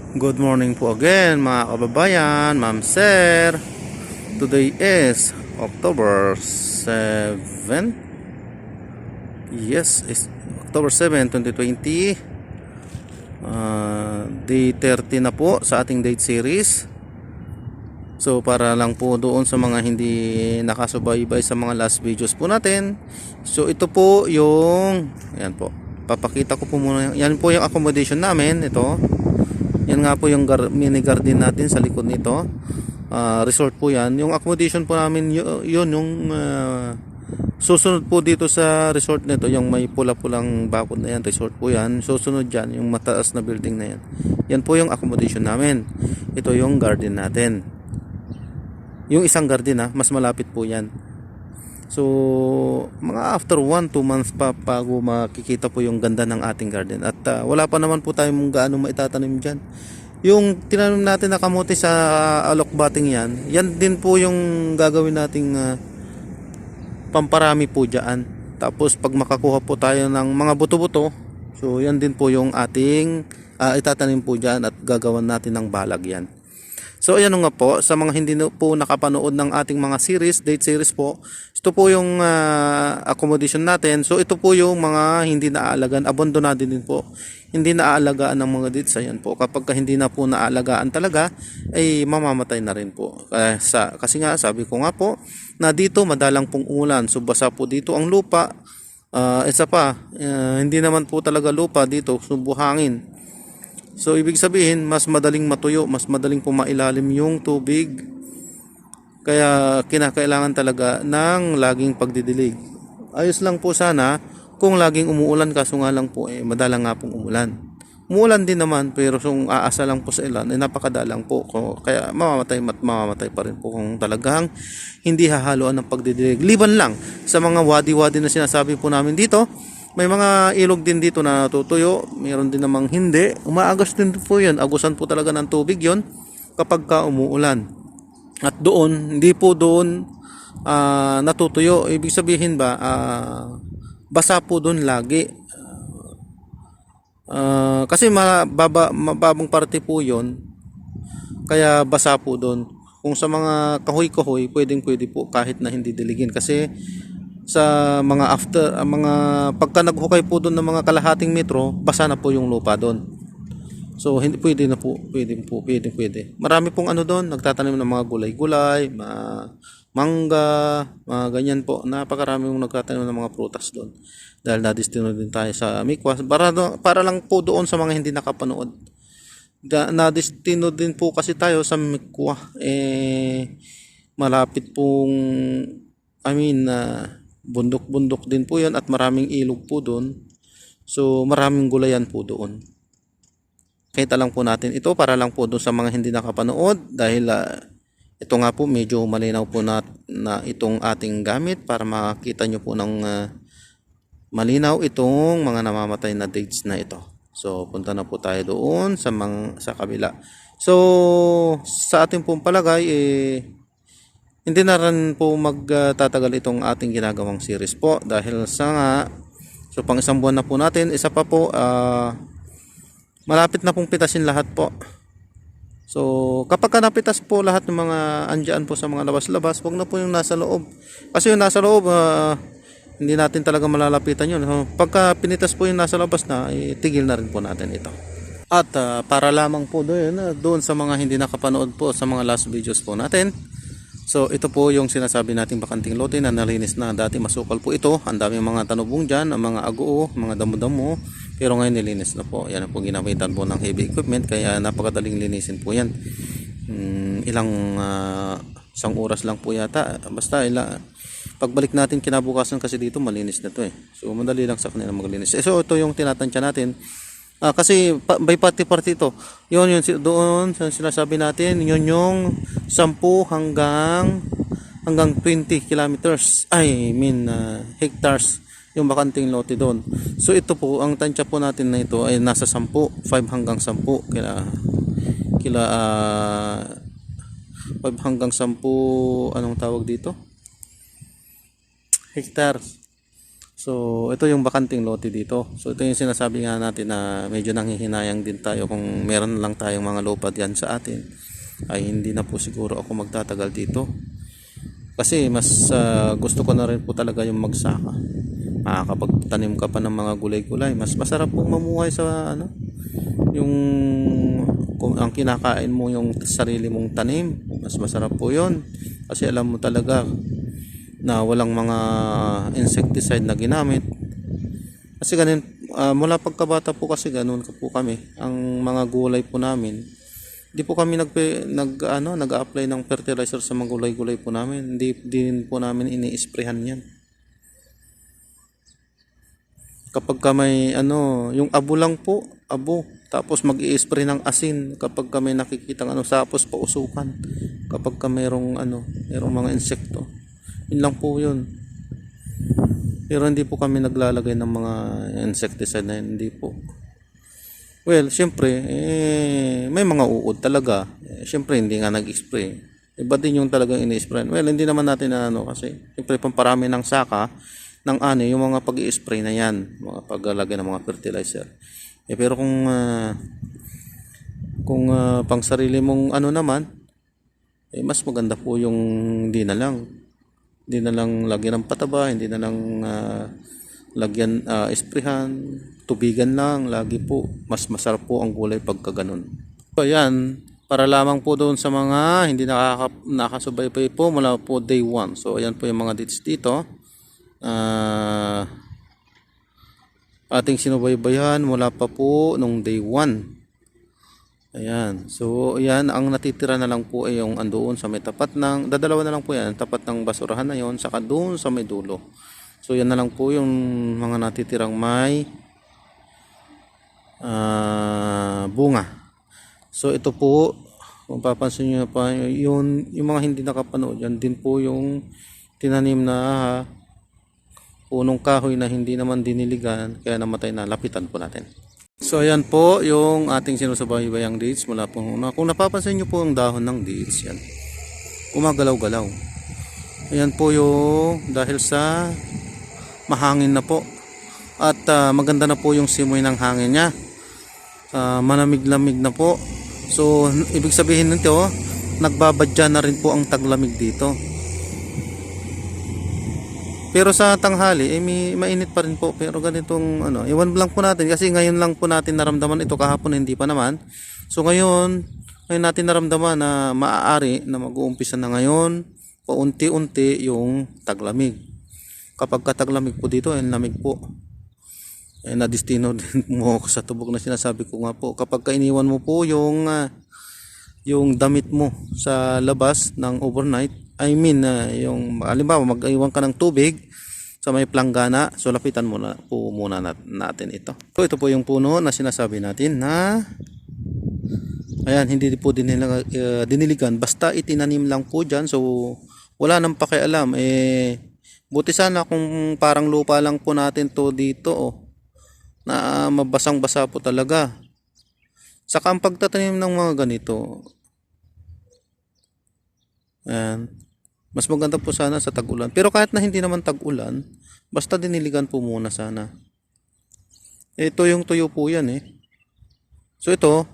Good morning po again mga kababayan, ma'am sir. Today is October 7. Yes, it's October 7, 2020. Day 30 na po sa ating date series. So para lang po doon sa mga hindi nakasubaybay sa mga last videos po natin. So ito po yung, ayan po, papakita ko po muna. Yan po yung accommodation namin. Ito, yan nga po yung mini garden natin sa likod nito. Resort po yan. Yung accommodation po namin yun yung susunod po dito sa resort nito, yung may pula-pulang bakod na yan, resort po yan. Susunod dyan yung mataas na building na yan. Yan po yung accommodation namin. Ito yung garden natin. Yung isang garden mas malapit po yan. So mga after 1-2 months pa bago makikita po yung ganda ng ating garden. At wala pa naman po tayong gaano maitatanim dyan. Yung tinanim natin na kamote sa alokbating yan, yan din po yung gagawin nating pamparami po dyan. Tapos pag makakuha po tayo ng mga buto-buto, so yan din po yung ating itatanim po dyan at gagawan natin ng balag yan. So ayan nga po, sa mga hindi po nakapanood ng ating mga series, date series po, ito po yung accommodation natin. So ito po yung mga hindi naaalagaan, abandonado din po. Hindi naaalagaan ng mga dates. Ayan po, kapag hindi na po naaalagaan talaga, ay mamamatay na rin po. Kasi nga, sabi ko nga po, na dito madalang pong umulan. So basa po dito ang lupa. Isa pa, hindi naman po talaga lupa dito, subuhangin. So ibig sabihin, mas madaling matuyo, mas madaling pumailalim yung tubig. Kaya kinakailangan talaga ng laging pagdidilig. Ayos lang po sana kung laging umuulan, kaso nga lang po madalang nga pong umulan. Umuulan din naman, pero kung aasa lang po sa ilan, napakadalang po. Kaya mamamatay pa rin po kung talagang hindi hahaluan ng pagdidilig. Liban lang sa mga wadi-wadi na sinasabi po namin dito. May mga ilog din dito na natutuyo, mayroon din namang hindi. Umaagas din po yun, agusan po talaga ng tubig yon kapag umuulan. At doon, hindi po doon natutuyo. Ibig sabihin ba, basa po doon lagi. Kasi mababang parte po yon, kaya basa po doon. Kung sa mga kahoy-kahoy, pwede po kahit na hindi diligin. Kasi sa mga mga pagka naghukay po doon ng mga kalahating metro, basa na po yung lupa doon. So hindi pwede na po, pwede. Marami pong doon, nagtatanim ng mga gulay-gulay, mangga, mga ganyan po. Napakarami yung nagtatanim ng mga prutas doon. Dahil nadistino din tayo sa Mikwas. Para lang po doon sa mga hindi nakapanood. Nadistino din po kasi tayo sa Mikwa. Malapit pong bundok-bundok din po yan at maraming ilog po doon. So maraming gulayan po doon. Kita lang po natin ito para lang po doon sa mga hindi nakapanood, dahil ito nga po medyo malinaw po na itong ating gamit para makita nyo po ng malinaw itong mga namamatay na dates na ito. So punta na po tayo doon sa kabila. So sa ating pong palagay hindi na rin po magtatagal itong ating ginagawang series po, dahil so pang isang buwan na po natin. Isa pa po, malapit na pong pitasin lahat po. So kapag napitas po lahat ng mga andyan po sa mga labas-labas, wag na po yung nasa loob. Kasi yung nasa loob, hindi natin talaga malalapitan yun. So, pagka pinitas po yung nasa labas na, tigil na rin po natin ito. At para lamang po doon sa mga hindi nakapanood po sa mga last videos po natin. So ito po yung sinasabi nating bakanting lote na nalinis na. Dati masukal po ito, ang daming mga tanubong dyan, ang mga aguo, mga damo-damo, pero ngayon nilinis na po. Yan po, ginamitan po ng heavy equipment, kaya napakadaling linisin po yan. Isang oras lang po yata, basta pagbalik natin kinabukasan, kasi dito malinis na to so madali lang sa kanila maglinis. So ito yung tinatansya natin. Kasi by party ito. Yun doon sinasabi natin, yun yung 10 hanggang 20 kilometers. Hectares yung bakanting lote doon. So ito po, ang tansya po natin na ito ay nasa 5 hanggang 10 5 hanggang 10 anong tawag dito? Hectares. So, ito yung bakanting lote dito. So, ito yung sinasabi nga natin na medyo nanghihinayang din tayo kung meron lang tayong mga lupa diyan sa atin. Ay hindi na po siguro ako magtatagal dito. Kasi mas gusto ko na rin po talaga yung magsaka. Kapag tanim ka pa ng mga gulay-gulay, mas masarap pong mamuhay sa ano, yung kung ang kinakain mo yung sarili mong tanim, mas masarap po yun. Kasi alam mo talaga na walang mga insecticide na ginamit. Kasi ganun, mula pagkabata po kasi ganun po kami. Ang mga gulay po namin, hindi po kami nag-apply ng fertilizer sa mga gulay-gulay po namin. Hindi din po namin ini-sprayhan 'yan. Kapag ka may yung abo lang po, abo. Tapos mag-i-spray ng asin kapag ka may nakikitang tapos pausukan. Kapag ka merong mga insekto. Yun lang po 'yun. Pero hindi po kami naglalagay ng mga insecticide na yun, hindi po. Well, syempre, may mga uod talaga. Syempre, hindi nga nag-spray. Iba din yung talagang ini-spray. Well, hindi naman natin kasi syempre, pamparami ng saka, ng yung mga pag-i-spray na yan, mga paglalagay ng mga fertilizer. Pero kung pang sarili mong naman, mas maganda po yung hindi na lang. Hindi na lang lagyan ng pataba, hindi na lang lagyan isprehan, tubigan lang lagi po. Mas masarap po ang gulay pagka ganun. So ayan, para lamang po doon sa mga hindi nakasubaybay po mula po day 1. So ayan po yung mga dates dito. Ating sinubaybayan mula pa po nung day 1. Ayan. So, ayan, ang natitira na lang po ay yung andoon sa may tapat dadalawa na lang po yan, tapat ng basurahan na yon, saka doon sa may dulo. So, yan na lang po yung mga natitirang may bunga. So, ito po, kung papansin nyo pa, yung mga hindi nakapanood, yan din po yung tinanim na punong kahoy na hindi naman diniligan, kaya namatay na, lapitan po natin. So ayan po yung ating sinusubaybayang dates mula po una. Kung napapansin nyo po ang dahon ng dates, yan, gumagalaw-galaw. Ayan po yung dahil sa mahangin na po. At maganda na po yung simoy ng hangin niya. Malamig-lamig na po. So ibig sabihin nito, nagbabadya na rin po ang taglamig dito. Pero sa tanghali, mainit pa rin po. Pero ganitong, iwan lang po natin. Kasi ngayon lang po natin naramdaman ito. Kahapon hindi pa naman. So ngayon natin naramdaman na maaari na mag-uumpisa na ngayon. Paunti-unti yung taglamig. Kapag kataglamig po dito, lamig po. Na-destino din mo sa tubog na sinasabi ko nga po. Kapag kainiwan mo po yung damit mo sa labas ng overnight, yung halimbawa mag-iwan ka ng tubig sa may planggana, so lapitan muna natin ito. So ito po yung puno na sinasabi natin na ayan, hindi po diniligan, basta itinanim lang po dyan. So wala nang pakialam. Buti sana kung parang lupa lang po natin to dito na mabasang-basa po talaga. Saka ang pagtatanim ng mga ganito, ayan, mas maganda po sana sa tag-ulan. Pero kahit na hindi naman tag-ulan, basta diniligan po muna sana. Ito yung tuyo po yan So ito,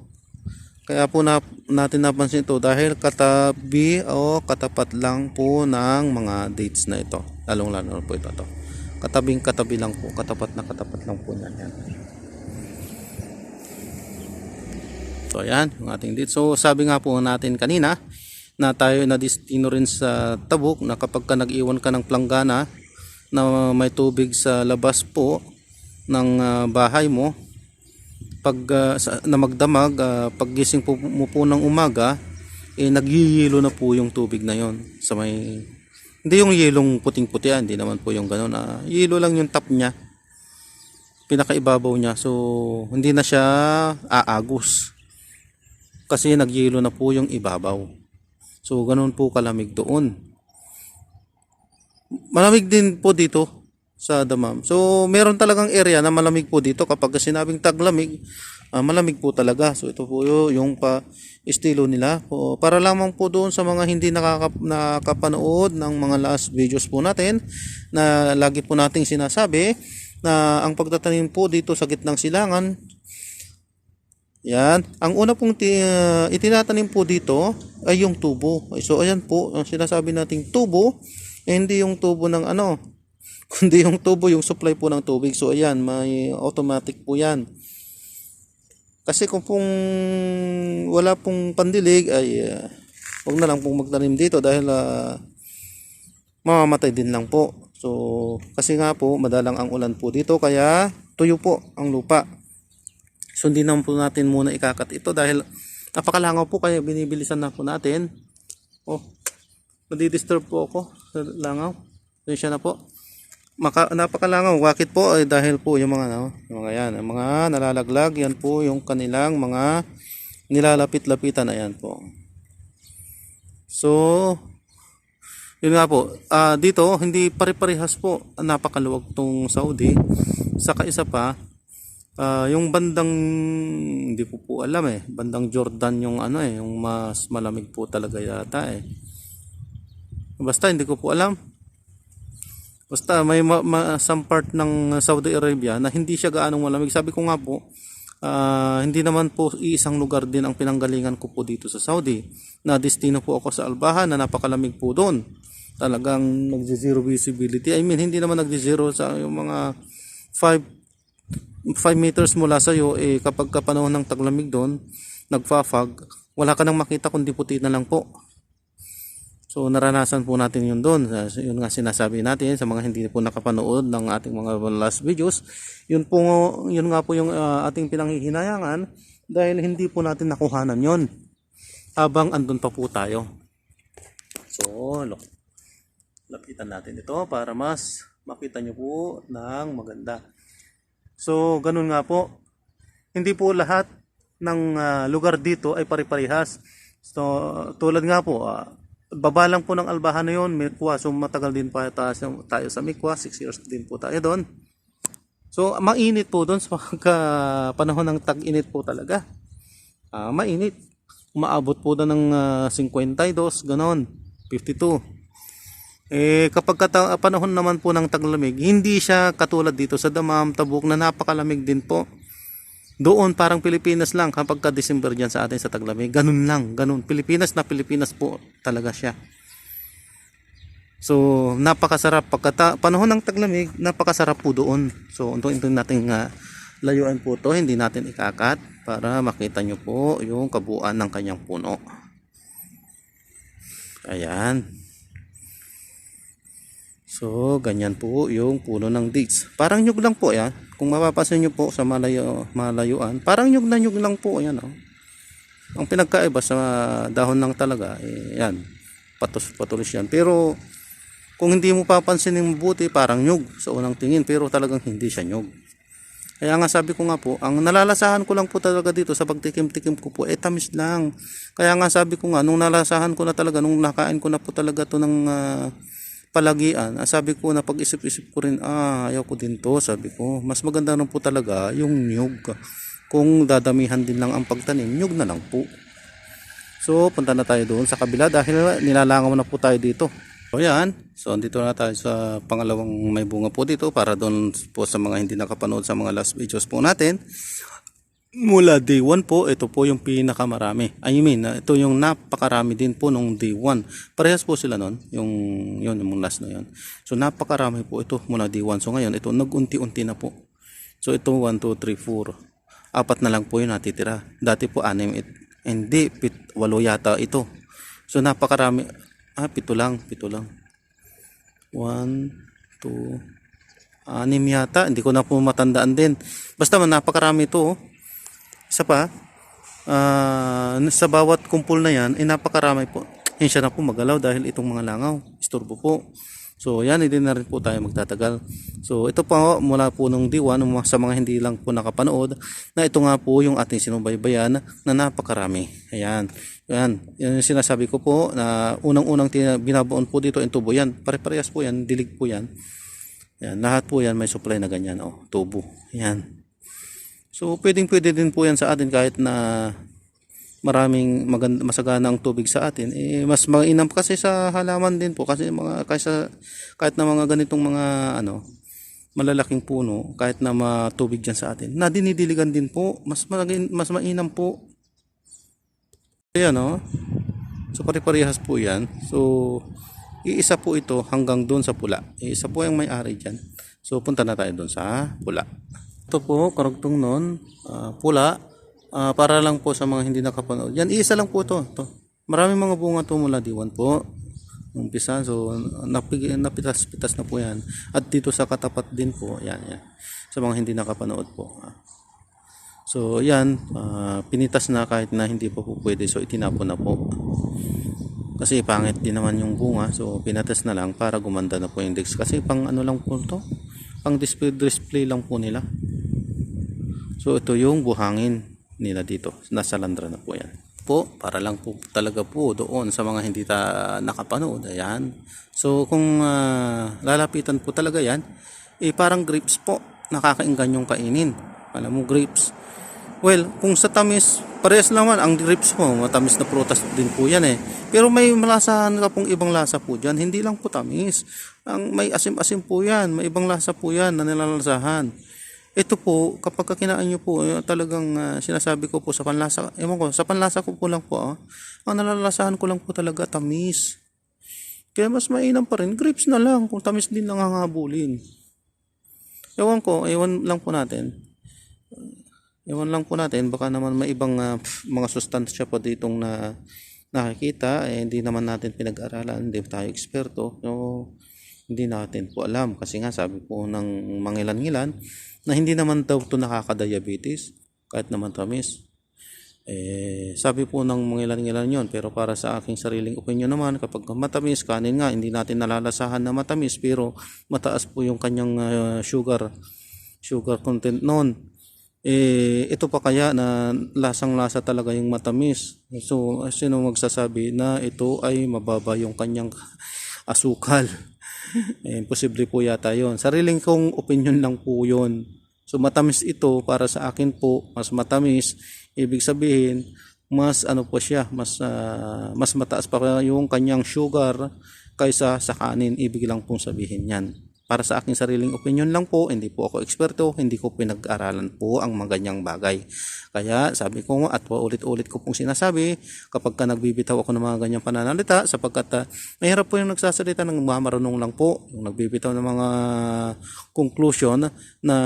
kaya po natin napansin ito dahil katabi o katapat lang po ng mga dates na ito. Lalong-lalo po ito. Katabing-katabi lang po, katapat lang po yan. So ayan, yung ating dates. So sabi nga po natin kanina, na tayo na destino rin sa tabuk na kapag ka nag-iwan ka ng planggana na may tubig sa labas po ng bahay mo, pag na magdamag, paggising mo po ng umaga, nagyiyelo na po yung tubig na yon sa may, hindi yung yelong puting-puti, hindi naman po yung gano'n, yelo lang yung top niya, pinakaibabaw niya. So hindi na siya aagos kasi nagyelo na po yung ibabaw. So, ganun po kalamig doon. Malamig din po dito sa Damam. So, meron talagang area na malamig po dito. Kapag sinabing taglamig, malamig po talaga. So ito po yung estilo nila. Para lamang po doon sa mga hindi nakakapanood ng mga last videos po natin na lagi po nating sinasabi na ang pagtatanim po dito sa gitnang silangan, yan, ang una pong itinatanim po dito ay yung tubo. So ayan po, ang sinasabi nating tubo, hindi yung tubo ng ano, kundi yung tubo, yung supply po ng tubig. So ayan, may automatic po yan. Kasi kung wala pong pandilig ay huwag na lang pong magtanim dito dahil mamamatay din lang po. So kasi nga po madalang ang ulan po dito kaya tuyo po ang lupa. So hindi naman po natin muna ikakat ito dahil napakalangaw po kaya binibilisan na po natin. Oh, nadidisturb po ako sa langaw. Siya na po. Napakalangaw. Bakit po? Ay dahil po yung mga yan, ang mga nalalaglag, yan po yung kanilang mga nilalapit-lapitan. Ayan po. So, yun nga po. Dito, hindi pare-parehas po. Napakaluwag tong Saudi. Saka isa pa, yung bandang, hindi ko po alam bandang Jordan yung yung mas malamig po talaga yata Basta hindi ko po alam. Basta may some part ng Saudi Arabia na hindi siya gaanong malamig. Sabi ko nga po, hindi naman po iisang lugar din ang pinanggalingan ko po dito sa Saudi. Na destino po ako sa Albahan na napakalamig po doon. Talagang nag-zero visibility. I mean, hindi naman nag-zero sa yung mga 5 meters mula sa iyo. Kapag kapanahon ng taglamig doon, nagfa-fog, wala ka nang makita kundi puti na lang po. So naranasan po natin yun doon. Yun nga sinasabi natin sa mga hindi po nakapanood ng ating mga last videos. Yun nga po yung ating pinanghihinayangan dahil hindi po natin nakuhanan yun habang andun pa po tayo. So lapitan natin ito para mas makita nyo po ng maganda. So ganun nga po. Hindi po lahat ng lugar dito ay pare-parehas. So tulad nga po baba lang po ng Albahan na yun, Mikwa. So matagal din pa tayo sa Mikwa, 6 years din po tayo doon. So mainit po doon sa panahon ng tag-init po talaga. Mainit. Umaabot po doon ng 52, ganon, 52. Kapag panahon naman po ng taglamig, hindi siya katulad dito sa Damam, Tabuk na napakalamig din po. Doon parang Pilipinas lang kapag ka-December dyan sa atin sa taglamig. Ganun lang, ganun. Pilipinas na Pilipinas po talaga siya. So, napakasarap. Panahon ng taglamig, napakasarap po doon. So, ito natin layuan po to. Hindi natin ikakat para makita nyo po yung kabuuan ng kanyang puno. Ayan. So, ganyan po yung puno ng dates. Parang nyug lang po yan. Kung mapapansin nyo po sa malayuan, parang nyug na nyug lang po yan. Ang pinagkaiba sa dahon lang talaga, yan, patulos yan. Pero, kung hindi mo papansinin mabuti, parang nyug sa unang tingin. Pero talagang hindi siya nyug. Kaya nga sabi ko nga po, ang nalalasahan ko lang po talaga dito sa pagtikim-tikim ko po, tamis lang. Kaya nga sabi ko nga, nung nalasahan ko na talaga, nung nakain ko na po talaga to ng palagian, sabi ko na pag-isip-isip ko rin, ayaw ko din to, sabi ko. Mas maganda na po talaga yung nyug. Kung dadamihan din lang ang pagtanim, nyug na lang po. So, punta na tayo doon sa kabila dahil nilalangaw na po tayo dito. So, yan. So, andito na tayo sa pangalawang may bunga po dito para doon po sa mga hindi nakapanood sa mga last videos po natin. Mula day 1 po, ito po yung pinakamarami. I mean, ito yung napakarami din po nung day 1. Parehas po sila nun, yung last na yun. So napakarami po ito mula day 1. So ngayon, ito nag-unti-unti na po. So ito 1, 2, 3, 4. 4 na lang po yung natitira. Dati po 6, hindi, 8 yata ito. So napakarami. 7 lang. 1, 2, 6 yata. Hindi ko na po matandaan din. Basta man napakarami ito. Isa pa, sa bawat kumpul na yan, napakarami po. Yan siya na po magalaw dahil itong mga langaw, istorbo po. So yan, hindi na rin po tayo magtatagal. So ito po mula po nung D1, sa mga hindi lang po nakapanood, na ito nga po yung ating sinubaybayan na napakarami. Ayan, yan yung sinasabi ko po na unang-unang binabuon po dito yung tubo yan. Pare-parehas po yan, dilig po yan. Yan, lahat po yan may supply na ganyan, tubo. Yan. So pwede din po yan sa atin kahit na maraming masagana ang tubig sa atin. Mas mainam kasi sa halaman din po kasi kahit na mga ganitong mga malalaking puno, kahit na matubig dyan sa atin, na dinidiligan din po, mas mainam po. Ayan So pare-parehas po yan. So iisa po ito hanggang doon sa pula. Iisa po yung may-ari dyan. So punta na tayo doon sa pula. Ito po, karugtong nun, pula. Para lang po sa mga hindi nakapanood. Yan, isa lang po ito. Maraming mga bunga to mula diwan po. Umpisa, so napitas-pitas na po yan. At dito sa katapat din po, yan. Sa mga hindi nakapanood po. So yan, pinitas na kahit na hindi pa po pwede. So itinapon na po. Kasi pangit din naman yung bunga. So pinatas na lang para gumanda na po yung index. Kasi pang lang po ito. Pang display lang po nila. So ito yung buhangin nila dito, nasa landra na po yan po, para lang po talaga po doon sa mga hindi nakapanood. Ayan, so kung lalapitan po talaga yan, parang grapes po, nakakainggan yung kainin. Alam mo, grapes, well, kung sa tamis parehas naman ang grapes po, matamis na prutas din po yan pero may malasahan ka pong ibang lasa po dyan, hindi lang po tamis, may asim-asim po yan, may ibang lasa po yan na nilalasahan. Ito po, kapag kinaan nyo po, talagang sinasabi ko po sa panlasa, sa panlasa ko po lang po, ang nalalasahan ko lang po talaga tamis. Kaya mas mainam pa rin, grapes na lang, kung tamis din lang ang habulin. Ewan lang po natin, baka naman may ibang mga sustansya pa ditong na nakikita, hindi naman natin pinag-aralan, hindi tayo eksperto, so hindi natin po alam. Kasi nga sabi po ng mangilan-ngilan, na hindi naman daw ito nakaka-diabetes kahit naman tamis. Sabi po ng mga ilan-ilan yon, pero para sa aking sariling opinion naman, kapag matamis, kanin nga, hindi natin nalalasahan na matamis pero mataas po yung kanyang sugar content noon. Ito pa kaya na lasang-lasa talaga yung matamis. So sino magsasabi na ito ay mababa yung kanyang asukal? Imposible po yata yon. Sariling kong opinion lang po yon. So matamis ito, para sa akin po, mas matamis. Ibig sabihin, mas po siya, mas mataas pa yung kanyang sugar kaysa sa kanin. Ibig lang pong sabihin yan. Para sa aking sariling opinion lang po, hindi po ako eksperto, hindi ko pinag-aralan po ang mga ganyang bagay. Kaya sabi ko at ulit-ulit ko pong sinasabi, kapag ka nagbibitaw ako ng mga ganyang pananalita, sapagkat mahirap po yung nagsasalita ng marunong lang po, yung nagbibitaw ng mga conclusion na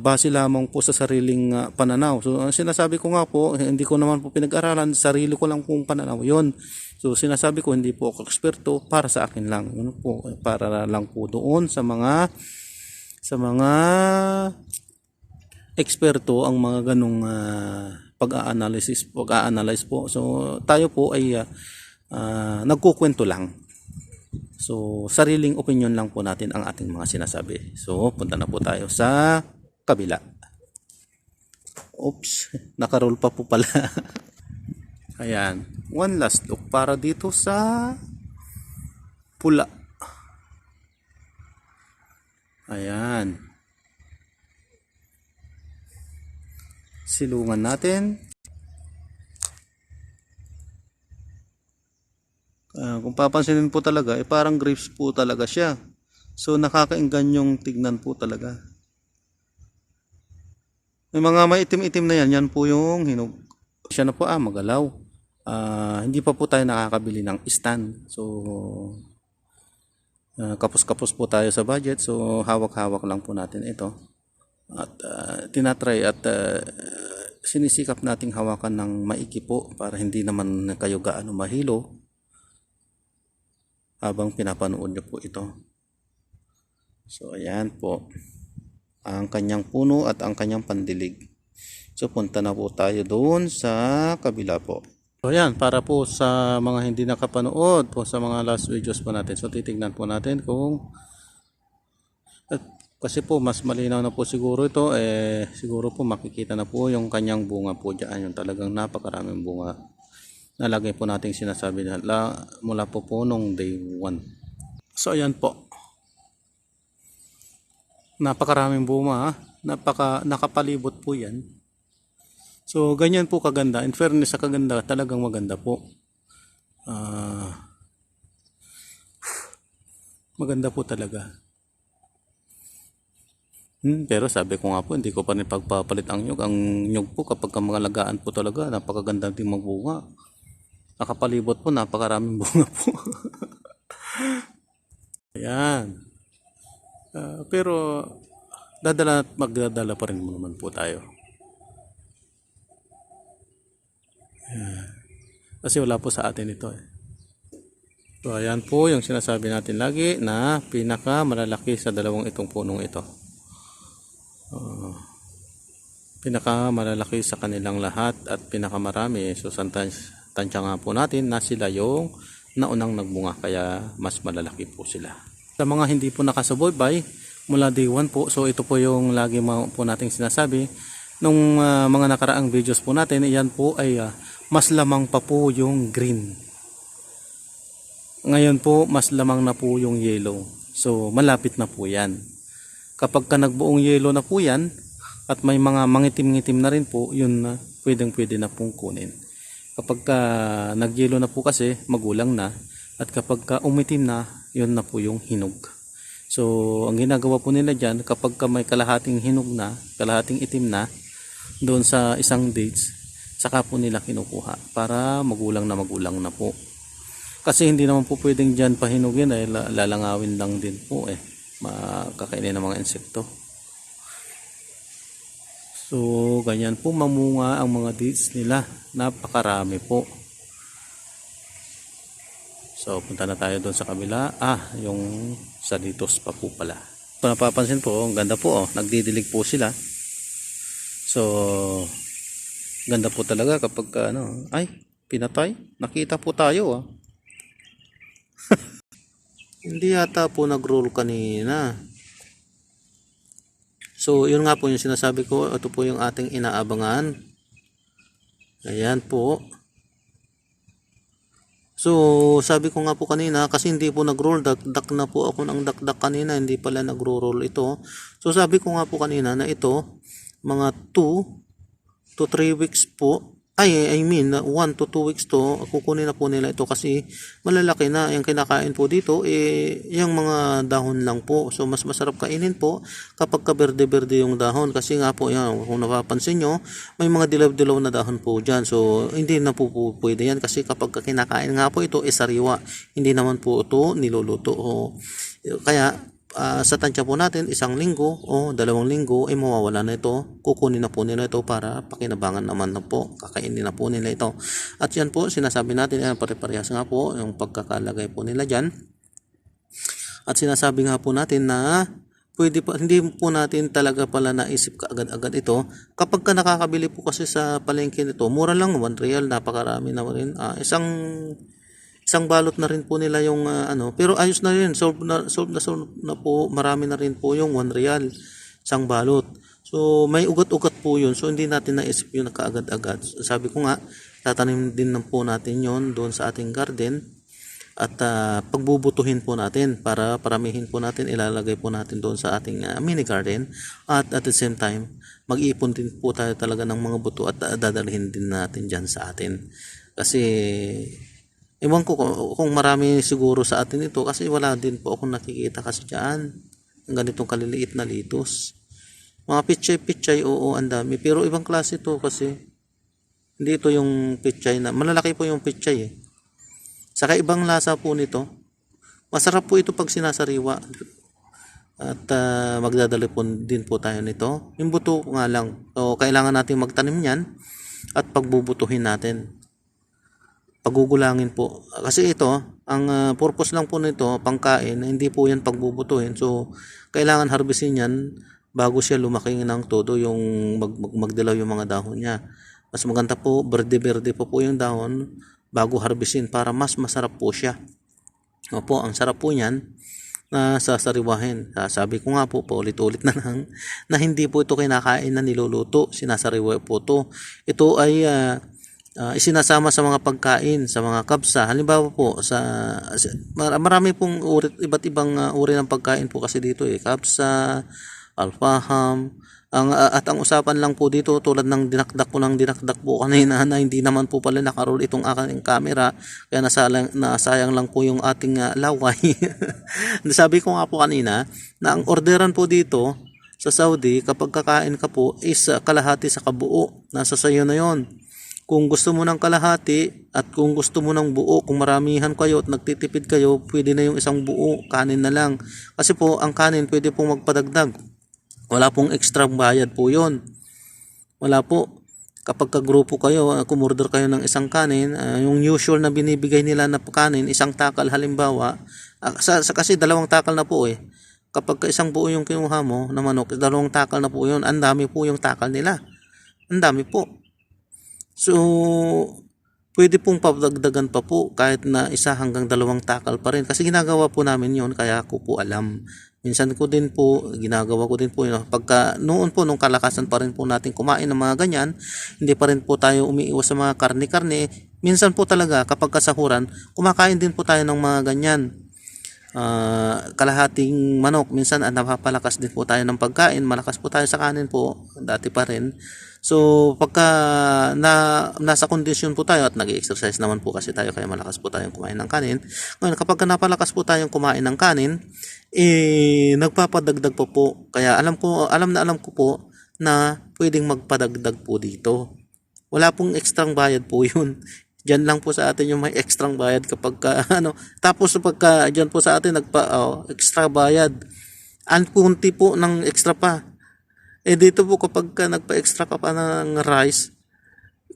base lamang po sa sariling pananaw. So sinasabi ko nga po, hindi ko naman po pinag-aralan, sarili ko lang pong pananaw yon. So sinasabi ko, hindi po ako eksperto, para sa akin lang. Po, para lang po doon sa mga eksperto ang mga ganong pag-a-analyze po. So tayo po ay nagkukwento lang. So sariling opinion lang po natin ang ating mga sinasabi. So punta na po tayo sa kabila. Oops, nakaroll pa po pala. Ayan, one last look para dito sa pula. Ayan, silungan natin. Kung papansinin po talaga, parang grapes po talaga siya. So nakakainggan yung tignan po talaga. May mga maitim-itim na yan po yung hinog. Siya na po magalaw. Hindi pa po tayo nakakabili ng stand. So kapos-kapos po tayo sa budget. So hawak-hawak lang po natin ito. At tinatry at sinisikap nating hawakan ng maigi po para hindi naman kayo gaano mahilo habang pinapanood nyo po ito. So ayan po ang kanyang puno at ang kanyang pandilig. So punta na po tayo doon sa kabila po. So ayan, para po sa mga hindi nakapanood po sa mga last videos po natin. So titignan po natin kung kasi po mas malinaw na po siguro ito, siguro po makikita na po yung kanyang bunga po dyan, yung talagang napakaraming bunga. Nalagay po natin sinasabi na mula po nung day 1. So ayan po, napakaraming bunga Nakapalibot po yan. So ganyan po kaganda. In fairness sa kaganda, talagang maganda po. Maganda po talaga. Pero sabi ko nga po, hindi ko pa rin pagpapalit ang nyug. Ang nyug po kapag malagaan po talaga, napakaganda din magbunga. Nakapalibot po, napakaraming bunga po. Ayan. Pero magdadala pa rin naman po tayo. Ayan. Kasi wala po sa atin ito eh. So ayan po yung sinasabi natin lagi na pinaka malalaki sa dalawang itong punong ito. Pinaka malalaki sa kanilang lahat at pinakamarami. So tansya nga po natin na sila yung naunang nagbunga, kaya mas malalaki po sila. Sa mga hindi po nakasubaybay mula day 1 po, so ito po yung lagi po nating sinasabi nung mga nakaraang videos po natin. Iyan po ay mas lamang pa po yung green. Ngayon po mas lamang na po yung yellow. So malapit na po yan. Kapag nagbuong yellow na po yan at may mga mangitim-ngitim na rin po, yun na pwede na pong kunin. Kapag nag-yellow na po kasi magulang na, at kapag umitim na, yun na po yung hinog. So ang ginagawa po nila dyan, kapag may kalahating hinog na, kalahating itim na doon sa isang dates, saka po nila kinukuha para magulang na po. Kasi hindi naman po pwedeng dyan pahinugin, ay lalangawin lang din po eh, makakainin ng mga insekto. So ganyan po mamunga ang mga dates nila, napakarami po. So punta na tayo doon sa kabila. Yung salitos pa po pala. Kung napapansin po, ang ganda po, nagdidilig po sila. So ganda po talaga kapag pinatay. Nakita po tayo Hindi yata po nag-roll kanina. So yun nga po yung sinasabi ko, ito po yung ating inaabangan. Ayan po. So sabi ko nga po kanina, kasi hindi po nag-roll, dakdak na po ako ng dakdak kanina, hindi pala nag-roll ito. So sabi ko nga po kanina na ito, mga 2 to 3 weeks po, 1 to 2 weeks to, kukunin na po nila ito kasi malalaki na. Yung kinakain po dito yung mga dahon lang po. So mas masarap kainin po kapag kaberde-berde yung dahon, kasi nga po yan, kung napapansin nyo, may mga dilaw-dilaw na dahon po dyan. So hindi na po pwede yan, kasi kapag kinakain nga po ito sariwa, hindi naman po ito niluluto. Kaya sa tansya po natin, 1 linggo o 2 linggo ay mawawala na ito. Kukunin na po nila ito para pakinabangan naman na po, kakainin na po nila ito. At yan po sinasabi natin, pare-parehas nga po yung pagkakalagay po nila dyan. At sinasabi nga po natin na hindi po natin talaga pala naisip kaagad-agad ito. Kapag nakakabili po kasi sa palengke nito, mura lang, 1 real, napakarami na rin. Isang balot na rin po nila yung pero ayos na rin, solve na po, marami na rin po yung 1 real, isang balot. So may ugat-ugat po yun, so hindi natin naisip yun na kaagad-agad. Sabi ko nga, tatanim din po natin yon doon sa ating garden, at pagbubutuhin po natin para paramihin po natin, ilalagay po natin doon sa ating mini garden, at the same time mag-iipon din po tayo talaga ng mga buto at dadalhin din natin dyan sa atin. Kasi ewan ko kung marami siguro sa atin ito, kasi wala din po akong nakikita kasi dyan ng ganitong kaliliit na litos. Mga pichay, oo, ang dami, pero ibang klase to, kasi hindi ito yung pichay na malalaki po yung pichay Saka ibang lasa po nito. Masarap po ito pag sinasariwa. At magdadala po din po tayo nito. Yung buto nga lang, so kailangan natin magtanim yan at pagbubutuhin natin, pagugulangin po, kasi ito ang purpose lang po nito pangkain, hindi po yan pagbubutuhin. So kailangan harvestin yan bago siya lumaki ng todo, yung magdilaw yung mga dahon niya. Mas maganda po berde-berde po yung dahon bago harvestin para mas masarap po siya. Opo, ang sarap po niyan na sasariwahin. Sabi ko nga po paulit-ulit na lang na hindi po ito kinakain na niluluto, sinasariwa po ito. Ito ay isinasama sa mga pagkain, sa mga kabsa. Halimbawa po, marami pong iba't ibang uri ng pagkain po kasi dito kabsa, alfaham. At ang usapan lang po dito, tulad ng dinakdak po kanina, na hindi naman po pala nakaroll itong aking camera, kaya nasayang lang po yung ating laway. Sabi ko nga po kanina na ang orderan po dito sa Saudi, kapag kakain ka po, is kalahati sa kabuo. Nasa sayo na yon. Kung gusto mo ng kalahati at kung gusto mo ng buo, kung maramihan kayo at nagtitipid kayo, pwede na yung isang buo, kanin na lang. Kasi po, ang kanin pwede pong magpadagdag. Wala pong extra bayad po yon. Wala po. Kapag kagrupo kayo, kumorder kayo ng isang kanin, yung usual na binibigay nila na kanin, isang takal halimbawa, kasi dalawang takal na po eh. Kapag isang buo yung kinuha mo na manok, dalawang takal na po yun. Ang dami po yung takal nila. Ang dami po. So, pwede pong padagdagan pa po kahit na isa hanggang dalawang takal pa rin. Kasi ginagawa po namin yon, kaya ako po alam. Minsan ko din po, ginagawa ko din po yun. Pagka noon po, nung kalakasan pa rin po natin kumain ng mga ganyan, hindi pa rin po tayo umiiwas sa mga karne-karne. Minsan po talaga, kapag kasahuran, kumakain din po tayo ng mga ganyan. Kalahating manok, minsan napapalakas din po tayo ng pagkain, malakas po tayo sa kanin po, dati pa rin. So pagka nasa kondisyon po tayo at nag-exercise naman po kasi tayo, kaya malakas po tayong kumain ng kanin. Ngayon kapag napalakas po tayong kumain ng kanin, nagpapadagdag po. Kaya alam ko po na pwedeng magpadagdag po dito. Wala pong ekstrang bayad po yun. Diyan lang po sa atin yung may extrang bayad kapag tapos pagka diyan po sa atin extra bayad. Ang kunti po ng extra pa. Dito po kapag nagpa-extra ka pa ng rice,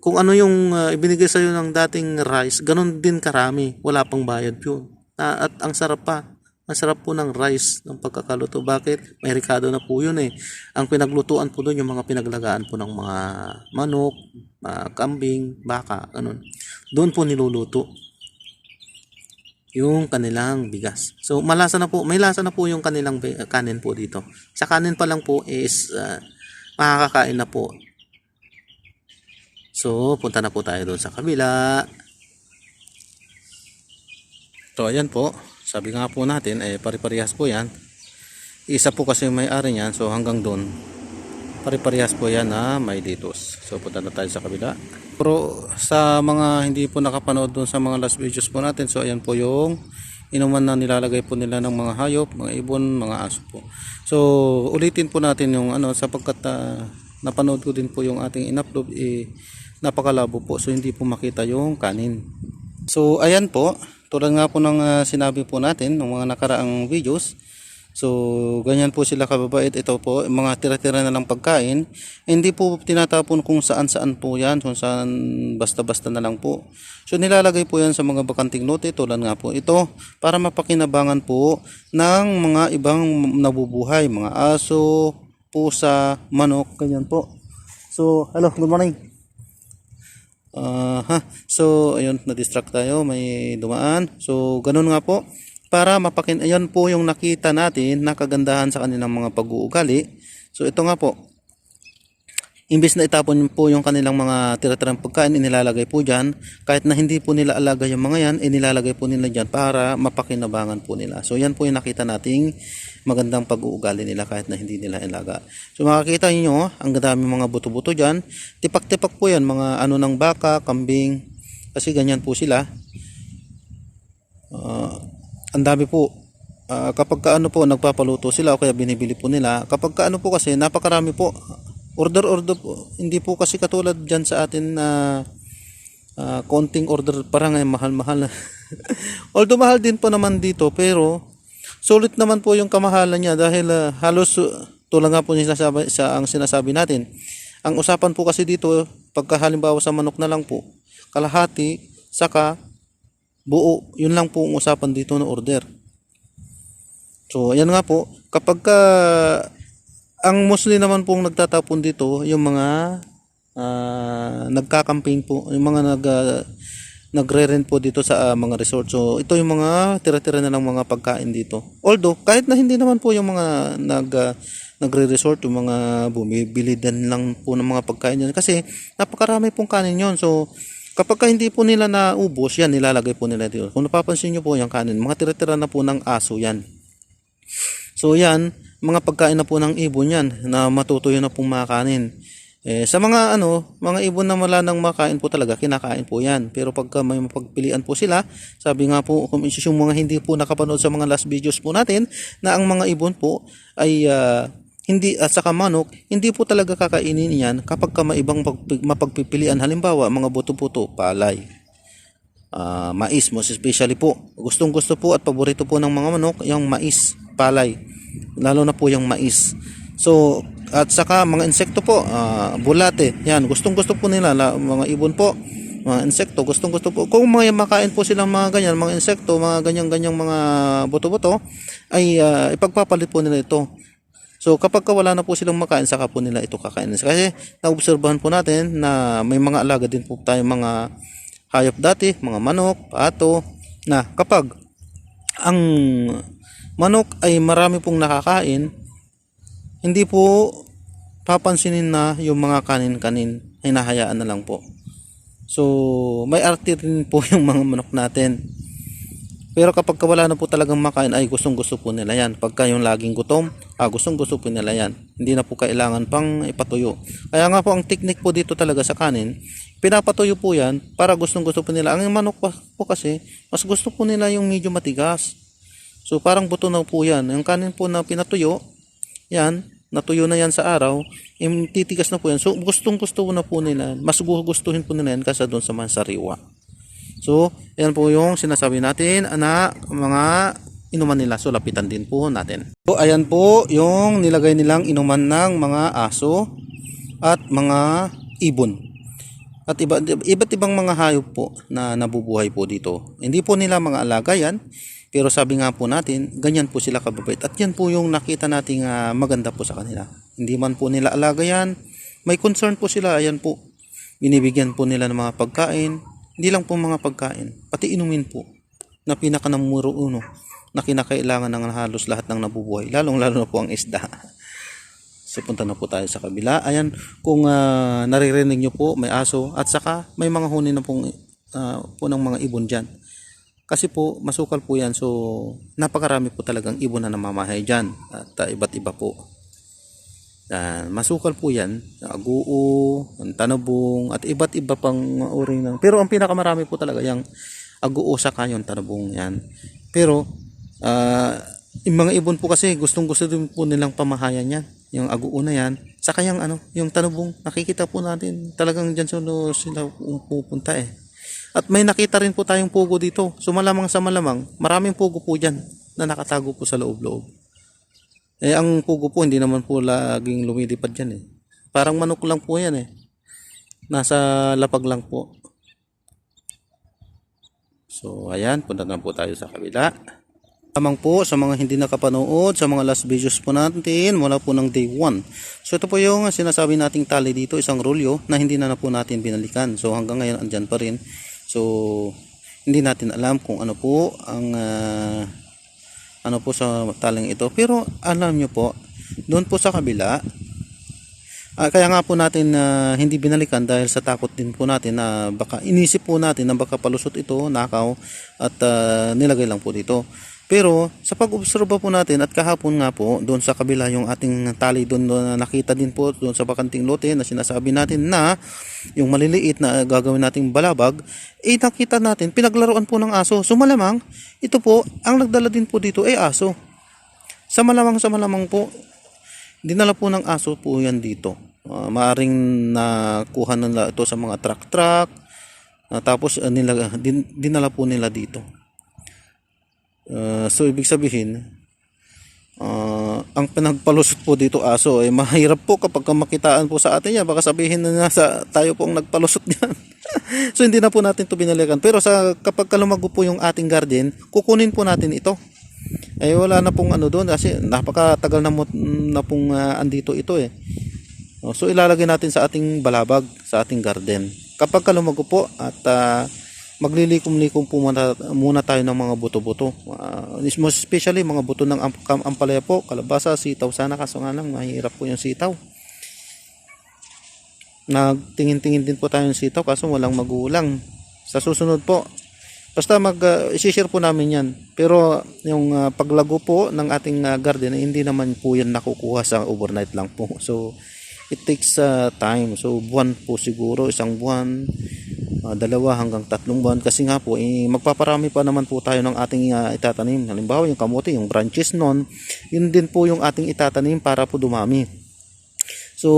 kung ano yung ibinigay sa iyo ng dating rice, ganun din karami, wala pang bayad yun. At ang sarap pa. Ang sarap po ng rice ng pagkakaluto. Bakit? May ricado na po yun eh. Ang pinaglutuan po doon yung mga pinaglagaan po ng mga manok, kambing, baka, ganun. Doon po niluluto yung kanilang bigas. So malasa na po, may lasa na po yung kanilang kanin po dito. Sa kanin pa lang po is makakakain na po. So punta na po tayo doon sa kabila. So ayan po, sabi nga po natin pare-parehas po yan. Isa po kasi yung may-ari niyan, so hanggang doon pare-parehas po yan na may litos. So punta na tayo sa kabila. Pero sa mga hindi po nakapanood doon sa mga last videos po natin, so ayan po yung inuman na nilalagay po nila ng mga hayop, mga ibon, mga aso po. So ulitin po natin yung sapagkat napanood ko din po yung ating in-upload, napakalabo po, so hindi po makita yung kanin. So ayan po, tulad nga po ng sinabi po natin ng mga nakaraang videos. So ganyan po sila kababait. Ito po mga tira-tira na lang pagkain, hindi po tinatapon kung saan-saan po yan, kung saan basta-basta na lang po. So nilalagay po yan sa mga bakanting lote, tulad nga po ito, para mapakinabangan po ng mga ibang nabubuhay, mga aso, pusa, manok, ganyan po. So hello, good morning. So ayun, na-distract tayo, may dumaan. So ganun nga po, para ayan po yung nakita natin na kagandahan sa kanilang mga pag-uugali. So ito nga po, imbis na itapon po yung kanilang mga tira-tirang pagkain, inilalagay po dyan. Kahit na hindi po nila alaga yung mga yan, inilalagay po nila dyan para mapakinabangan po nila. So yan po yung nakita nating magandang pag-uugali nila kahit na hindi nila alaga. So makikita niyo, ang dami mga buto-buto dyan. Tipak-tipak po yan, mga ng baka, kambing, kasi ganyan po sila. Ang dami po. Kapag po nagpapaluto sila o kaya binibili po nila, kapag po kasi napakarami po, order po, hindi po kasi katulad dyan sa atin na konting order, parang mahal-mahal. Although mahal din po naman dito, pero sulit naman po yung kamahalan niya dahil halos tulad nga po ang sinasabi natin. Ang usapan po kasi dito, pagka halimbawa sa manok na lang po, kalahati, saka buo, yun lang po ang usapan dito na order. So ayan nga po, kapag ang mostly naman pong nagtatapon dito yung mga nagkakamping po, yung mga nagre-rent po dito sa mga resort. So ito yung mga tira-tira na lang mga pagkain dito. Although kahit na hindi naman po yung mga nagre-resort, yung mga bumibili din lang po ng mga pagkain yan, kasi napakarami pong kanin yon. So kapag hindi po nila naubos, yan nilalagay po nila dito. Kung napapansin nyo po yung kanin, mga tira-tira na po ng aso yan. So yan, mga pagkain na po ng ibon yan na matutuyo na pong makanin. Sa mga mga ibon na wala nang makain po talaga, kinakain po yan. Pero pagka may mapagpilian po sila, sabi nga po, kung yung mga hindi po nakapanood sa mga last videos po natin, na ang mga ibon po ay hindi at saka manok, hindi po talaga kakainin yan kapag ka may ibang mapagpipilian. Halimbawa, mga buto-buto, palay, mais, most especially po. Gustong gusto po at paborito po ng mga manok yung mais, palay, lalo na po yung mais. So, at saka mga insekto po, bulate, yan, gustong gusto po nila, mga ibon po, mga insekto, gustong gusto po. Kung may makain po silang mga ganyan, mga insekto, mga ganyang mga buto-buto, ay ipagpapalit po nila ito. So kapag wala na po silang makain, saka po nila ito kakainin. Kasi naobserbahan po natin na may mga alaga din po tayo mga hayop dati, mga manok, pato, na kapag ang manok ay marami pong nakakain, hindi po papansinin na yung mga kanin-kanin, hinahayaan na lang po. So may arte rin po yung mga manok natin. Pero kapag wala na po talagang makain, ay gustong gusto po nila yan. Pagka yung laging gutom, gustong gusto po nila yan. Hindi na po kailangan pang ipatuyo. Kaya nga po ang technique po dito talaga sa kanin, pinapatuyo po yan para gustong gusto po nila. Ang manok po kasi, mas gusto po nila yung medyo matigas. So parang buto na po yan. Yung kanin po na pinatuyo, yan, natuyo na yan sa araw, titigas na po yan. So gustong gusto na po nila, mas gustuhin po nila yan kaysa doon sa mga sariwa. So yan po yung sinasabi natin na mga inuman nila. So lapitan din po natin. So ayan po yung nilagay nilang inuman ng mga aso at mga ibon. At iba't ibang mga hayop po na nabubuhay po dito. Hindi po nila mga alaga yan. Pero sabi nga po natin, ganyan po sila kababait. At yan po yung nakita nating maganda po sa kanila. Hindi man po nila alaga yan. May concern po sila. Ayan po. Binibigyan po nila ng mga pagkain. Hindi lang po mga pagkain. Pati inumin po. Na pinaka namuro uno. Na kinakailangan ng halos lahat ng nabubuhay. Lalong-lalo na po ang isda. So punta na po tayo sa kabila. Ayan, kung naririnig nyo po, may aso. At saka may mga huni na pong ng mga ibon dyan. Kasi po, masukal po yan. So, napakarami po talagang ibon na namamahay dyan. At iba't iba po. Masukal po yan. Aguo, tanabong, at iba't iba pang uri ng... Pero ang pinakamarami po talaga yung aguo saka yung tanabong yan. Pero, yung mga ibon po kasi gustong gusto din po nilang pamahayan yan. Yung aguo na yan. Saka yung, yung tanabong, nakikita po natin talagang dyan sila pupunta eh. At may nakita rin po tayong pugo dito. So malamang sa malamang, maraming pugo po dyan na nakatago po sa loob-loob. Ang pugo po hindi naman po laging lumilipad dyan eh. Parang manok lang po yan eh. Nasa lapag lang po. So ayan, punta na po tayo sa kabila. Lamang po sa mga hindi nakapanood sa mga last videos po natin mula po ng day 1. So ito po yung sinasabi nating tali dito, isang rolyo na hindi na po natin binalikan. So hanggang ngayon andyan pa rin. So hindi natin alam kung ano po ang sa taling ito. Pero alam nyo po, doon po sa kabila, kaya nga po natin hindi binalikan dahil sa takot din po natin na baka inisip po natin na baka palusot ito, nakaw at nilagay lang po dito. Pero sa pag-obserba po natin at kahapon nga po doon sa kabila yung ating tali doon na nakita din po doon sa bakanting lote na sinasabi natin na yung maliliit na gagawin nating balabag, nakita natin pinaglaruan po ng aso. So malamang ito po ang nagdala din po dito ay aso. Sa malamang po dinala po ng aso po yan dito. Maaring nakuha nila ito sa mga truck tapos dinala po nila dito. So ibig sabihin ang pinagpalusot po dito aso ay mahirap po kapag makitaan po sa atin yan. Baka sabihin na nasa tayo po ang nagpalusot niyan. So hindi na po natin ito binalikan. Pero kapag lumago po yung ating garden, kukunin po natin ito. Wala na pong doon kasi napakatagal na pong andito ito eh. So ilalagay natin sa ating balabag, sa ating garden. Kapag lumago po at maglilikom-likom po muna tayo ng mga buto-buto. Most especially mga buto ng ampalaya po, kalabasa, sitaw. Sana kaso nga lang mahirap po yung sitaw. Nagtingin-tingin din po tayo ng sitaw kaso walang magulang. Sa susunod po, Basta i-share po namin yan. Pero yung paglago po ng ating garden, hindi naman po yan nakukuha sa overnight lang po. So it takes time. So buwan po siguro, isang buwan, 2 hanggang 3 buwan. Kasi nga po, magpaparami pa naman po tayo ng ating itatanim. Halimbawa yung kamote, yung branches nun, yun din po yung ating itatanim para po dumami. So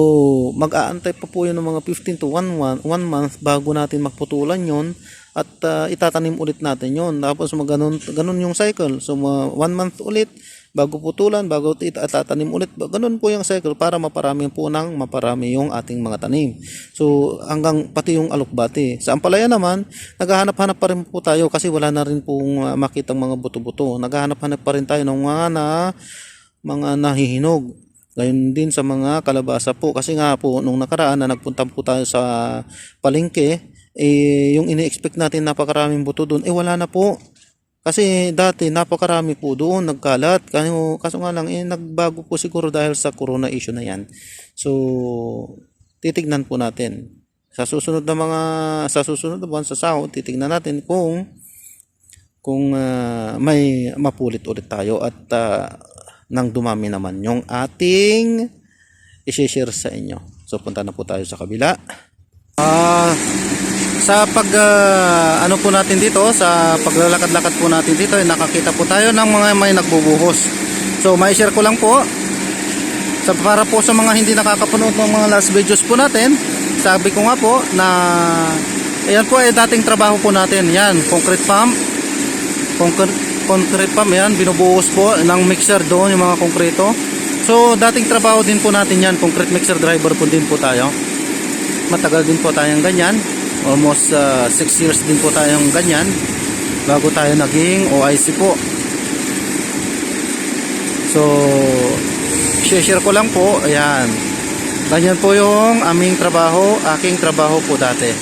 mag-aantay pa po yun ng mga 15 to 1 month bago natin magputulan yon at itatanim ulit natin yon. Tapos ganun yung cycle. So 1 month ulit bago putulan, bago itatanim ulit. Ganun po yung cycle para maparami yung ating mga tanim. So hanggang pati yung alokbati. Sa ampalaya naman, naghahanap-hanap pa rin po tayo kasi wala na rin pong makitang mga buto-buto. Naghahanap-hanap pa rin tayo ng mga nahihinog. Gayon din sa mga kalabasa po kasi nga po nung nakaraan na nagpunta po tayo sa palengke, yung ini-expect natin napakaraming buto doon, wala na po. Kasi dati napakarami po doon nagkalat. Kaso nga lang nagbago po siguro dahil sa corona issue na yan. So titignan po natin. Sa susunod na buwan sa sahod, titignan natin kung may mapulit ulit tayo at nang dumami naman yung ating i-share sa inyo. So punta na po tayo sa kabila. Sa ano po natin dito, sa paglalakad-lakad po natin dito, nakakita po tayo ng mga may nagbubuhos. So mai-share ko lang po para po sa mga hindi nakakapanood ng mga last videos po natin. Sabi ko nga po na ayan po ay dating trabaho po natin. Yan, concrete pump yan, binubuhos po ng mixer doon yung mga konkreto. So dating trabaho din po natin yan, concrete mixer driver po din po tayo. Matagal din po tayong ganyan, almost 6 years din po tayong ganyan bago tayo naging OIC po. So share ko lang po, ayan, ganyan po yung aking trabaho po dati.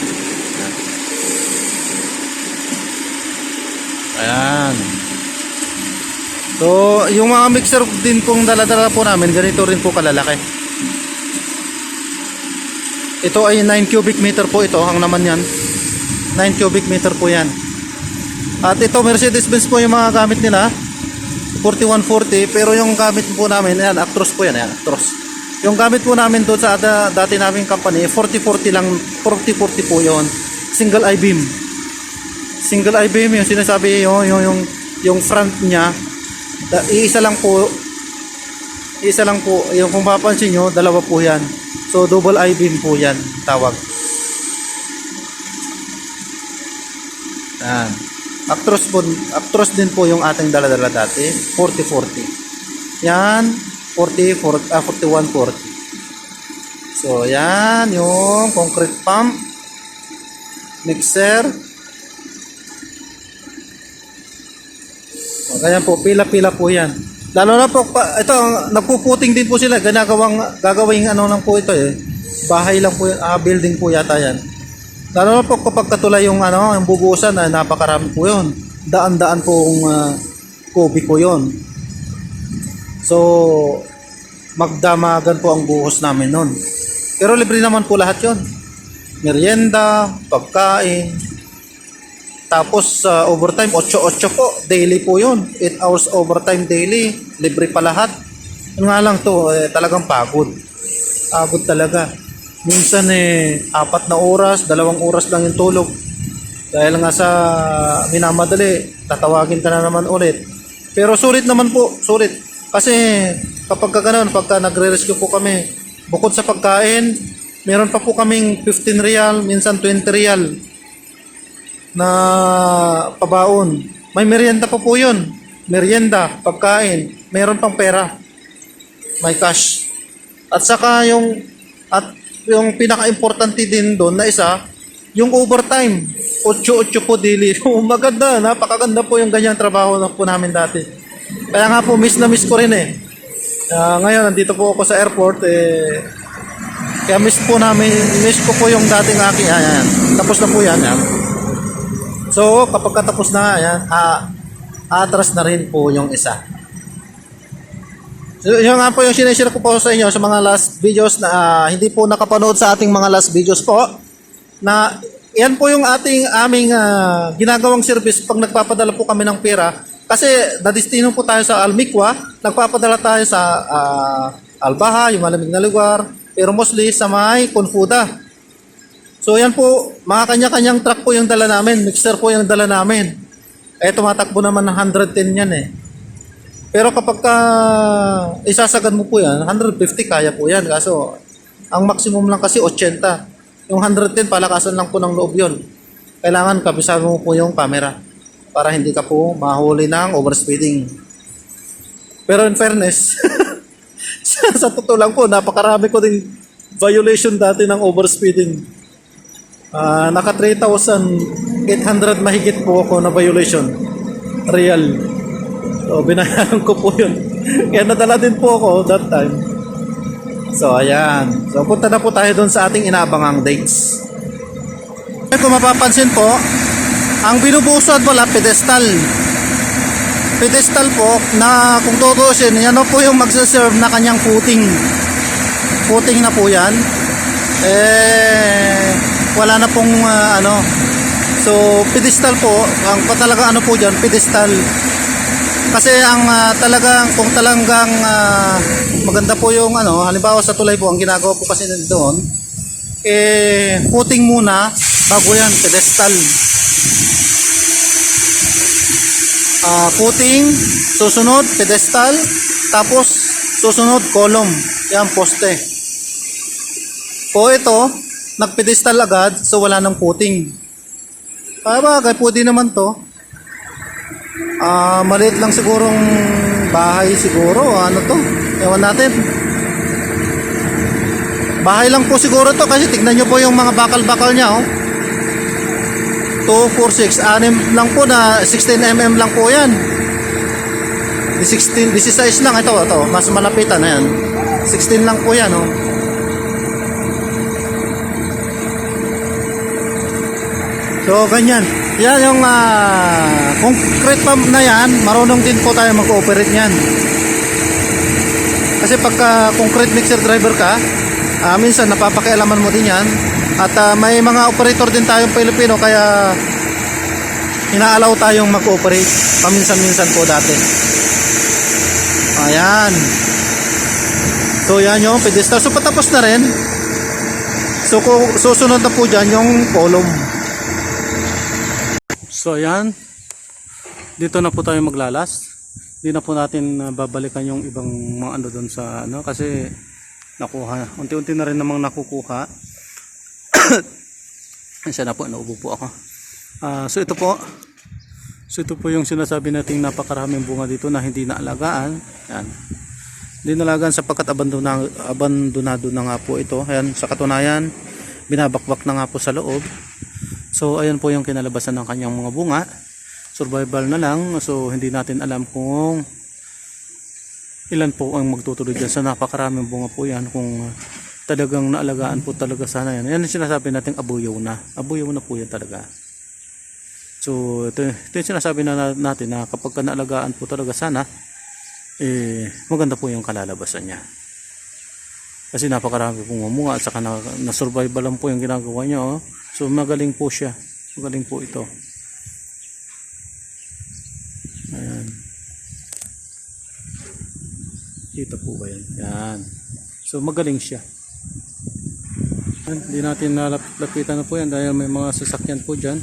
Ayan. So, yung mga mixer din pong dala-dala po namin, ganito rin po kalalaki. Ito ay 9 cubic meter po ito, ang naman yan. 9 cubic meter po yan. At ito, Mercedes-Benz po yung mga gamit nila. 4140, pero yung gamit po namin, yan, Actros po yan, Actros. Yung gamit po namin doon sa dati naming company, 4040 lang, 4040 po yon. Single I-beam. Single I-beam, yung sinasabi yung front niya, isa lang po, yung kung papansin nyo, dalawa po yan. So double I-beam po yan tawag. Yan. Actros din po yung ating dala-dala dati, 4040. Yan, 4140. So yan yung concrete pump, mixer. Ganyan po, pila-pila po yan. Lalo na po, ito, nagpuputing din po sila. Gagawing ano lang po ito bahay lang po, building po yata yan. Lalo na po kapag katulay yung bubuhusan na napakarami po yun. Daan-daan pong kubiko yun. So, magdamagan po ang buhos namin nun. Pero libre naman po lahat yun. Merienda, pagkain. Tapos overtime, 8-8 po. Daily po yun. 8 hours overtime daily. Libre pa lahat. Yun nga lang to, talagang pagod. Pagod talaga. Minsan 4 na oras, 2 oras lang yung tulog. Dahil nga sa minamadali, tatawagin ka na naman ulit. Pero sulit naman po, sulit. Kasi kapag ganoon, pagka nagre-rescue po kami, bukod sa pagkain, meron pa po kaming 15 real, minsan 20 real na pabaon. May merienda pa po yun. Merienda, pagkain, meron pang pera. May cash. At saka yung pinaka-importante din doon na isa, yung overtime. 8-8 po daily. Maganda, napakaganda po yung ganyang trabaho na po namin dati. Kaya nga po, miss na miss ko rin ngayon, nandito po ako sa airport. Kaya miss ko po yung dating aking, ayan. Tapos na po yan. So, kapag katapos na, ayan, atras na rin po yung isa. So, yun nga po yung sinishare ko po sa inyo sa mga last videos na hindi po nakapanood sa ating mga last videos po, na yan po yung aming ginagawang service pag nagpapadala po kami ng pera. Kasi nadistino po tayo sa Almicwa, nagpapadala tayo sa Albaha, yung malamig na lugar, pero mostly sa may Confuda. So yan po, mga kanya-kanyang truck po yung dala namin, mixer po yung dala namin. Eh tumatakbo naman ng 110 yan eh. Pero kapag isasagad mo po yan, 150 kaya po yan. Kaso ang maximum lang kasi 80. Yung 110 palakasan lang po ng loob yun. Kailangan kabisado mo po yung camera para hindi ka po mahuli ng overspeeding. Pero in fairness, sa totoo lang po, napakarami ko din violation dati ng overspeeding. Naka 3,800 mahigit po ako na violation. Real. So, binayaran ko po yun. Kaya nadala din po ako that time. So, ayan. So, punta na po tayo doon sa ating inaabangang dates. Kung mapapansin po, ang binubusan pala, pedestal. Pedestal po, na kung tutusin, yan po yung magsaserve na kanyang footing. Footing na po yan. Wala na pong So, pedestal po, ang talaga po dyan, pedestal. Kasi ang kung talagang maganda po yung halimbawa sa tulay po, ang ginagawa po kasi doon, footing muna, bago yan, pedestal. Footing, susunod, pedestal, tapos susunod, column. Yan, poste. Po ito, nagpedestal agad, so wala nang footing. Kaya bagay, pwede naman to. Maliit lang sigurong bahay siguro. Ano to? Ewan natin. Bahay lang po siguro to kasi tignan nyo po yung mga bakal-bakal niya. 2, 4, 6. 6 lang po na 16mm lang po yan. 16 lang. Ito. Mas malapitan na yan. 16 lang po yan. So, ganyan. Yan yung concrete pump na yan, marunong din po tayo mag-ooperate niyan. Kasi pagka concrete mixer driver ka, minsan napapakialaman mo din yan. At may mga operator din tayong Pilipino, kaya inaalaw tayong mag-ooperate paminsan-minsan po dati. Ayan. So, yan yung pedestal. So, patapos na rin. So, susunod na po dyan yung column. So ayan, dito na po tayo maglalas. Hindi na po natin babalikan yung ibang mga doon sa kasi nakuha. Unti-unti na rin namang nakukuha. Isa na po, naubo po ako. So ito po yung sinasabi nating napakaraming bunga dito na hindi naalagaan. Yan. Hindi naalagaan sapagkat abandonado na nga po ito. Ayan, sa katunayan, binabakwak na nga po sa loob. So ayan po yung kinalabasan ng kanyang mga bunga. Survival na lang. So hindi natin alam kung ilan po ang magtutuloy dyan. Sa napakaraming bunga po yan. Kung talagang naalagaan po talaga sana yan. Yan ang sinasabi natin, abuyaw na. Abuyaw na po yan talaga. So ito yung sinasabi natin na kapag naalagaan po talaga sana, maganda po yung kalalabasan niya. Kasi napakarami pong mamunga at saka na-survival lang po yung ginagawa niya. So magaling po siya. Magaling po ito. Ayan. Kita po ba yan? Yan. So magaling siya. Hindi natin nalapitan na po yan dahil may mga sasakyan po dyan.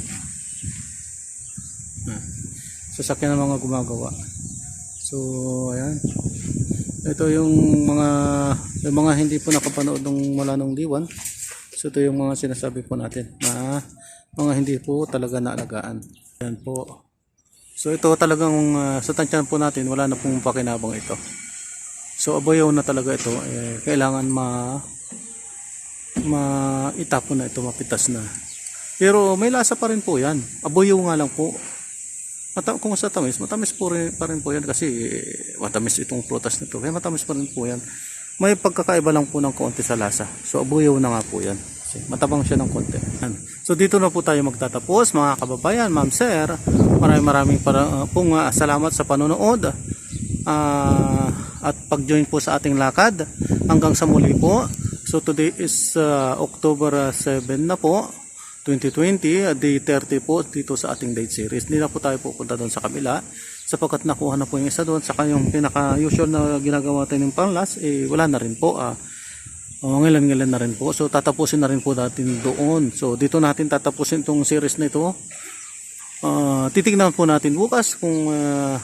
Sasakyan ng mga gumagawa. So ayan. Ito yung mga hindi po nakapanood ng Mula Nung Diwan. So ito yung mga sinasabi po natin na mga hindi po talaga naalagaan. Yan po. So ito talagang sa tansyan po natin, wala na pong pakinabang ito. So abayaw na talaga ito. Kailangan itapon na ito, mapitas na. Pero may lasa pa rin po yan. Abayaw nga lang po. Kung sa tamis, matamis po rin, pa rin po yan kasi matamis itong prutas nito. Kaya matamis pa rin po yan. May pagkakaiba lang po ng konti sa lasa. So abuyaw na nga po yan. Kasi matabang siya ng konti. So dito na po tayo magtatapos mga kababayan, ma'am sir. Maraming salamat sa panonood. At pag-join po sa ating lakad. Hanggang sa muli po. So today is October 7 na po. 2020, day 30 po dito sa ating date series. Hindi na po tayo pupunta doon sa kabila sapagkat nakuha na po yung isa doon. Saka yung pinaka-usual na ginagawa tayo ng panglas, wala na rin po. Ngilan-ngilan na rin po. So tatapusin na rin po natin doon. So dito natin tatapusin itong series na ito. Titignan po natin bukas kung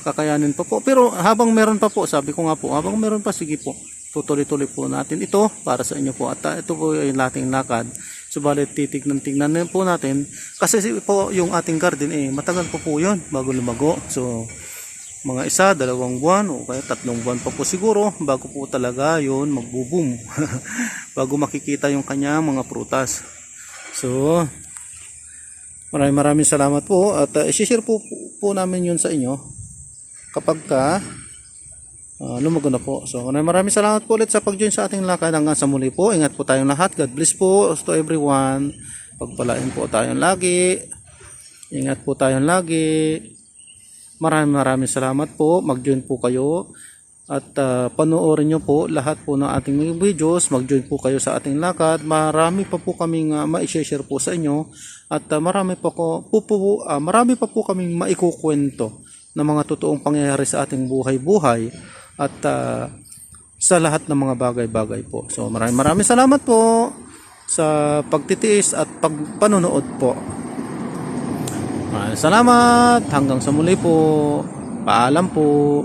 kakayanin pa po. Pero habang meron pa po, sabi ko nga po, habang meron pa, sige po. Tutuloy-tuloy po natin ito para sa inyo po. At ito po yung ating lakad. Subalit titignan po natin. Kasi po yung ating garden, matagal po yun bago lumago. So mga 1, 2 buwan o kaya 3 buwan pa po siguro bago po talaga yun magbo-boom. Bago makikita yung kanya mga prutas. So maraming salamat po at i-share po namin yun sa inyo kapag lumago na po. So maraming salamat po ulit sa pag-join sa ating lakad. Hanggang sa muli po, ingat po tayong lahat. God bless po to everyone. Pagpalain po tayong lagi. Ingat po tayong lagi. Maraming salamat po. Mag-join po kayo at panoorin nyo po lahat po ng ating mga videos. Mag-join po kayo sa ating lakad. Marami pa po kaming ma-share po sa inyo at marami pa po kaming maikukwento na mga totoong pangyayari sa ating buhay-buhay at sa lahat ng mga bagay-bagay po. So maraming salamat po sa pagtitiis at panonood po. Maraming salamat. Hanggang sa muli po. Paalam po.